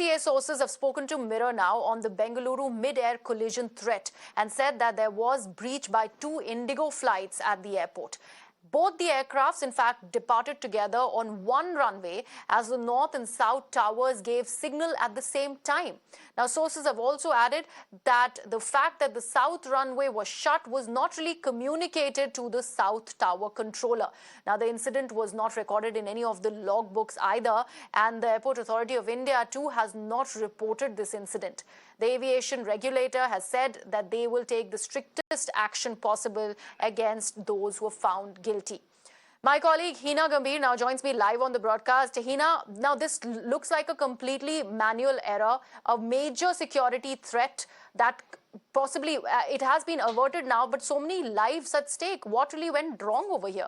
DGCA sources have spoken to Mirror Now on the Bengaluru mid-air collision threat and said that there was breach by 2 Indigo flights at the airport. Both the aircrafts, in fact, departed together on one runway as the north and south towers gave signal at the same time. Now, sources have also added that the fact that the south runway was shut was not really communicated to the south tower controller. Now, the incident was not recorded in any of the logbooks either, and the Airport Authority of India too has not reported this incident. The aviation regulator has said that they will take the strictest action possible against those who are found guilty. My colleague Hina Gambhir now joins me live on the broadcast. Hina, now this looks like a completely manual error, a major security threat that possibly it has been averted now, but so many lives at stake. What really went wrong over here?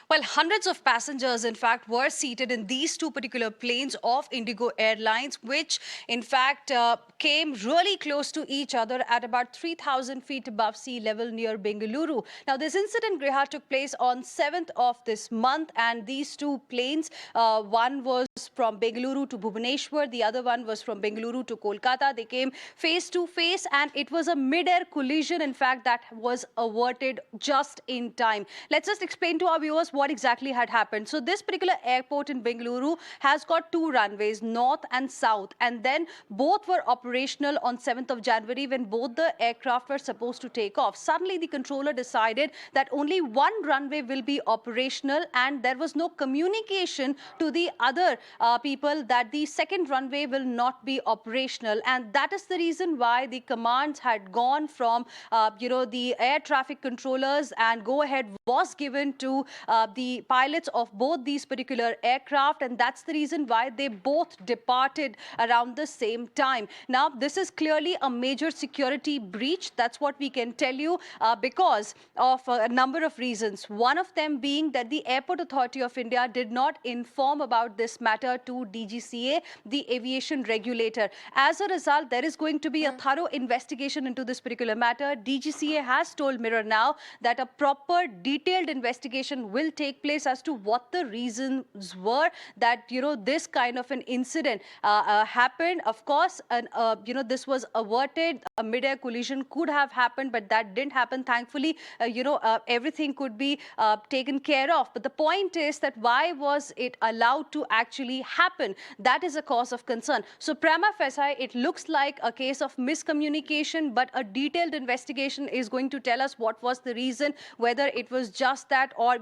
Well, hundreds of passengers, in fact, were seated in these two particular planes of Indigo Airlines, which, in fact, came really close to each other at about 3,000 feet above sea level near Bengaluru. Now, this incident, Griha, took place on 7th of this month, and these two planes, one was from Bengaluru to Bhubaneswar, the other one was from Bengaluru to Kolkata. They came face to face, and it was a mid-air collision, in fact, that was averted just in time. Let's just explain to our viewers what exactly had happened. So this particular airport in Bengaluru has got two runways, north and south, and then both were operational on 7th of January when both the aircraft were supposed to take off. Suddenly the controller decided that only one runway will be operational, and there was no communication to the other people that the second runway will not be operational, and that is the reason why the commands had gone from the air traffic controllers, and go ahead was given to the pilots of both these particular aircraft, and that's the reason why they both departed around the same time. Now, this is clearly a major security breach. That's what we can tell you because of a number of reasons. One of them being that the Airport Authority of India did not inform about this matter to DGCA, the aviation regulator. As a result, there is going to be a thorough investigation into this particular matter. DGCA has told Mirror Now that a proper detailed investigation will take place as to what the reasons were that this kind of an incident happened. Of course, and this was averted. A mid-air collision could have happened, but that didn't happen. Thankfully, everything could be taken care of. But the point is that why was it allowed to actually happen? That is a cause of concern. So prima facie, it looks like a case of miscommunication, but a detailed investigation is going to tell us what was the reason, whether it was just that or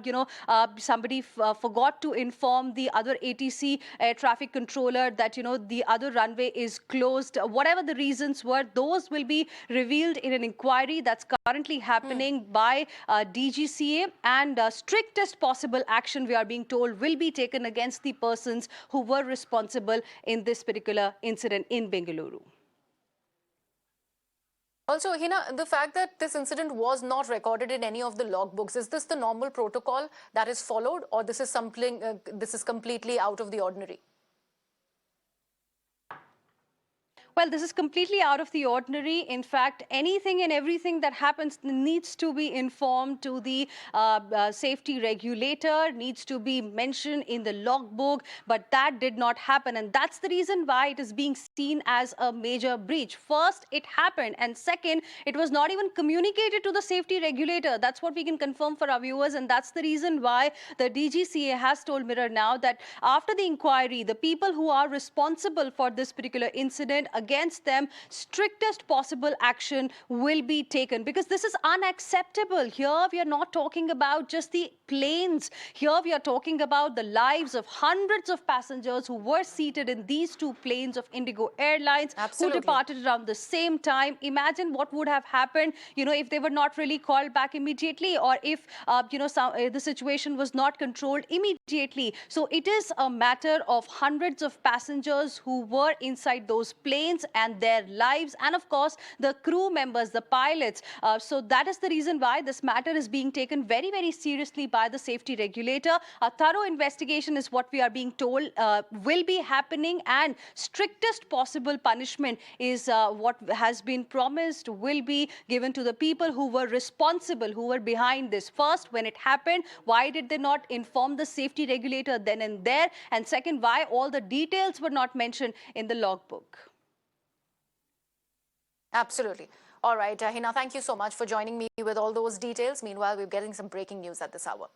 somebody forgot to inform the other ATC air traffic controller that the other runway is closed. Whatever the reasons were, those will be revealed in an inquiry that's currently happening by DGCA, and strictest possible action, we are being told, will be taken against the persons who were responsible in this particular incident in Bengaluru. Also, Hina, the fact that this incident was not recorded in any of the logbooks, is this the normal protocol that is followed, or this is something this is completely out of the ordinary? Well, this is completely out of the ordinary. In fact, anything and everything that happens needs to be informed to the safety regulator, needs to be mentioned in the logbook, but that did not happen. And that's the reason why it is being seen as a major breach. First, it happened. And second, it was not even communicated to the safety regulator. That's what we can confirm for our viewers. And that's the reason why the DGCA has told Mirror Now that after the inquiry, the people who are responsible for this particular incident, against them, strictest possible action will be taken, because this is unacceptable. Here we are not talking about just the planes. Here we are talking about the lives of hundreds of passengers who were seated in these two planes of Indigo Airlines. Absolutely. Who departed around the same time. Imagine what would have happened, if they were not really called back immediately, or if, the situation was not controlled immediately. So it is a matter of hundreds of passengers who were inside those planes. planes and their lives, and of course the crew members, the pilots. So that is the reason why this matter is being taken very, very seriously by the safety regulator. A thorough investigation is what we are being told will be happening, and strictest possible punishment is what has been promised will be given to the people who were responsible, who were behind this. First, when it happened, why did they not inform the safety regulator then and there? And second, why all the details were not mentioned in the logbook? Absolutely. All right, Hina, thank you so much for joining me with all those details. Meanwhile, we're getting some breaking news at this hour.